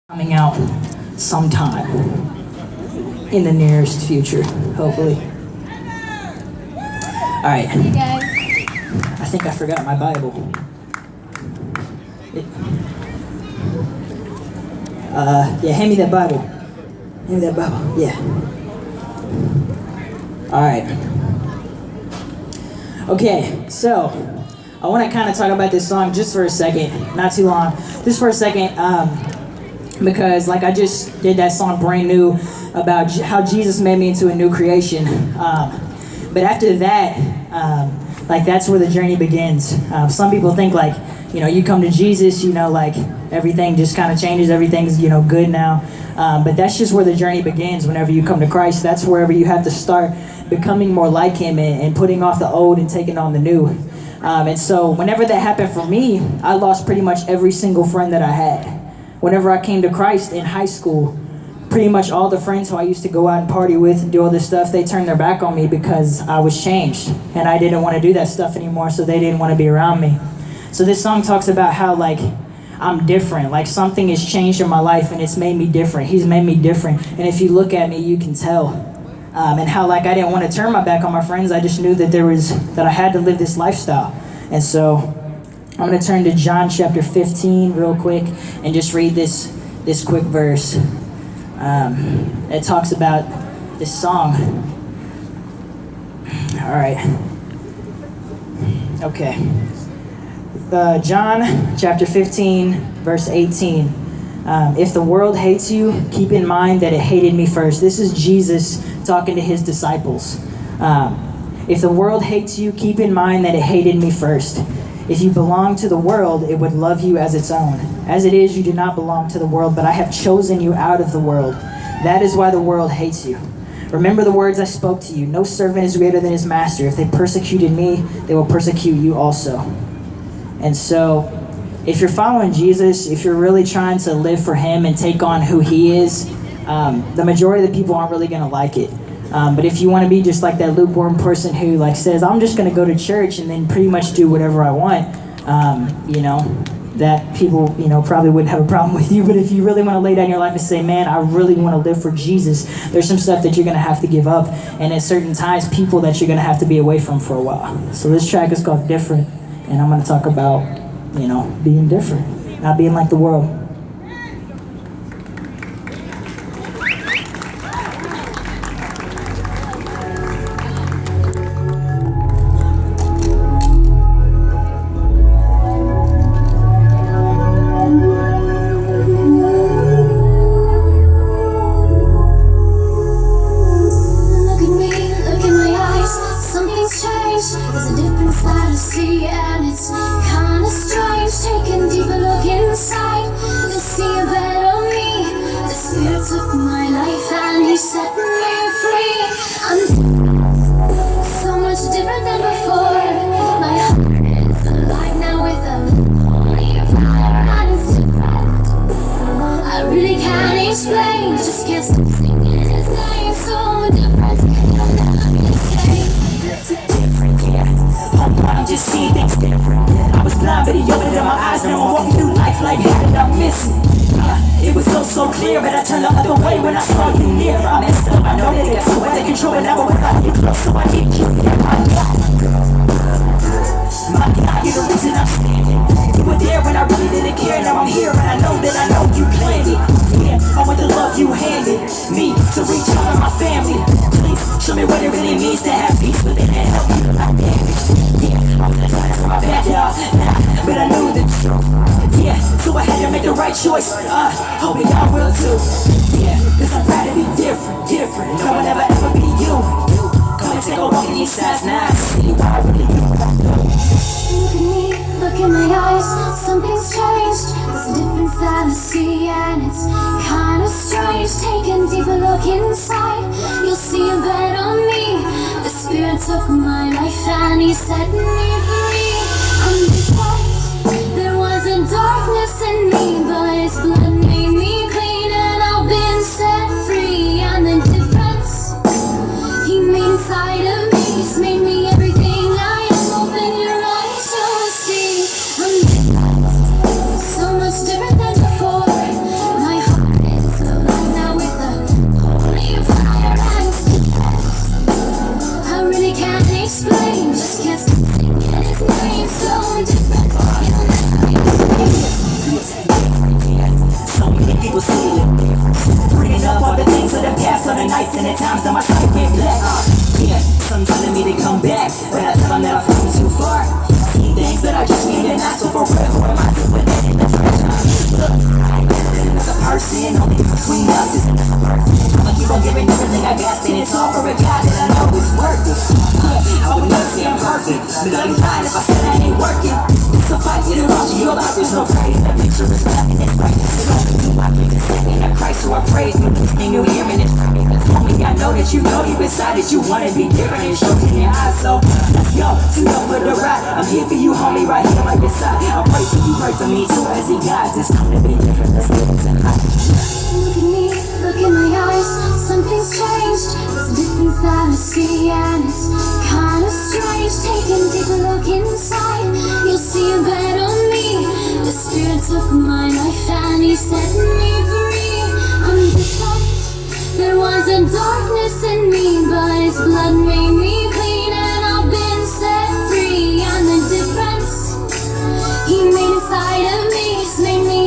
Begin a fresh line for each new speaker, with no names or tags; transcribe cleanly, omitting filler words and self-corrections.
coming out sometime in the nearest future, hopefully. Alright,
Hey guys.
I think I forgot my Bible. Yeah, hand me that Bible. Hand me that Bible, yeah. Alright. Okay, so I want to kind of talk about this song just for a second, not too long, just for a second, because like I just did that song Brand New about how Jesus made me into a new creation. But after that, like that's where the journey begins. Some people think like, you come to Jesus, like everything just kind of changes, everything's, good now. But that's just where the journey begins whenever you come to Christ. That's wherever you have to start becoming more like Him and putting off the old and taking on the new. And so whenever that happened for me, I lost pretty much every single friend that I had. Whenever I came to Christ in high school, pretty much all the friends who I used to go out and party with and do all this stuff, they turned their back on me because I was changed. And I didn't want to do that stuff anymore, so they didn't want to be around me. So this song talks about how, like, I'm different. Like, something has changed in my life, and it's made me different. He's made me different. And if you look at me, you can tell. And how, like, I didn't want to turn my back on my friends. I just knew that that I had to live this lifestyle. And so I'm going to turn to John chapter 15 real quick and just read this quick verse. It talks about this song. All right. Okay. John chapter 15, verse 18. If the world hates you, keep in mind that it hated me first. This is Jesus talking to his disciples. If the world hates you, keep in mind that it hated me first. If you belong to the world, it would love you as its own. As it is, you do not belong to the world, but I have chosen you out of the world. That is why the world hates you. Remember the words I spoke to you. No servant is greater than his master. If they persecuted me, they will persecute you also. And so, if you're following Jesus, if you're really trying to live for Him and take on who He is, the majority of the people aren't really going to like it. But if you want to be just like that lukewarm person who like says, I'm just going to go to church and then pretty much do whatever I want, that people, probably wouldn't have a problem with you. But if you really want to lay down your life and say, man, I really want to live for Jesus, there's some stuff that you're going to have to give up. And at certain times, people that you're going to have to be away from for a while. So this track is called Different. And I'm going to talk about, being different, not being like the world.
There's a different side to see, and it's kinda strange. Take a deeper look inside, you'll see a better me. The Spirit took my life and He set me free. I'm so much different than before. My heart is alive now with a holy fire, and it's different. I really can't explain, just can't stop singing His name. So different, you'll never be the same.
I'm just seeing things different. I was blind, but He opened up my eyes. Now I'm walking through life like heaven I'm missing. It was so clear, but I turned the other way when I saw you near. I messed up, I know that they got so under control, and now when I get close, so I need you. My God, you're the reason I'm standing. You were there when I really didn't care. Now I'm here, and I know you planned it. Yeah, I want the love you handed me to reach out to my family. Please show me what it really means to have peace within and help me to not damage. Yeah, I'm gonna try to my bad, y'all. But I knew the truth. Yeah, so I had to make the right choice. Hoping y'all will too. Yeah, cause I'm proud to be different. No one ever be you. Come and take a walk in these sides now. See what I really do.
Look at me, look in my eyes, something's changed. There's a different side to see, and it's kinda strange. Take a deeper look inside, you'll see a better me. The Spirit took my life and He set me free. I'm different, there was a darkness in me, but His blood made me clean, and I've been set free. And the difference He made inside of me, He's made me everything I am. Open your eyes, you'll see I'm different, so much different than before. My heart
and at times that my sight went black. Yeah, some telling me to come back, but I tell them that I've come too far. See things that I just need and not so for real. Who am I to put that in the trash? Look, I ain't better than another person. Only between us is another person. I'ma keep on giving everything I got, and it's all for a God that I know is worth it. I would never say I'm perfect, but I'd be lying if I said I ain't working. It's a fight, get it off to your life, there's no praise. That picture is black and it's bright. It's only you, I think it's second of Christ, so I praise you. Listening, you hearing it. Homie, I know that you know deep inside that you wanna be different and show in your eyes. So let's go, too young for the ride. I'm here for you, homie, right here by your side. I pray for you, pray for me too, as he guides. It's time to be different, let's live it tonight.
Look at me, look in my eyes. Something's changed. There's a difference that I see, and it's kinda strange. Take a deeper look inside. You'll see a better me. The Spirit took my life and He set me free. I'm different. There was a darkness in me, but His blood made me clean, and I've been set free. I'm the difference He made inside of me. He's made me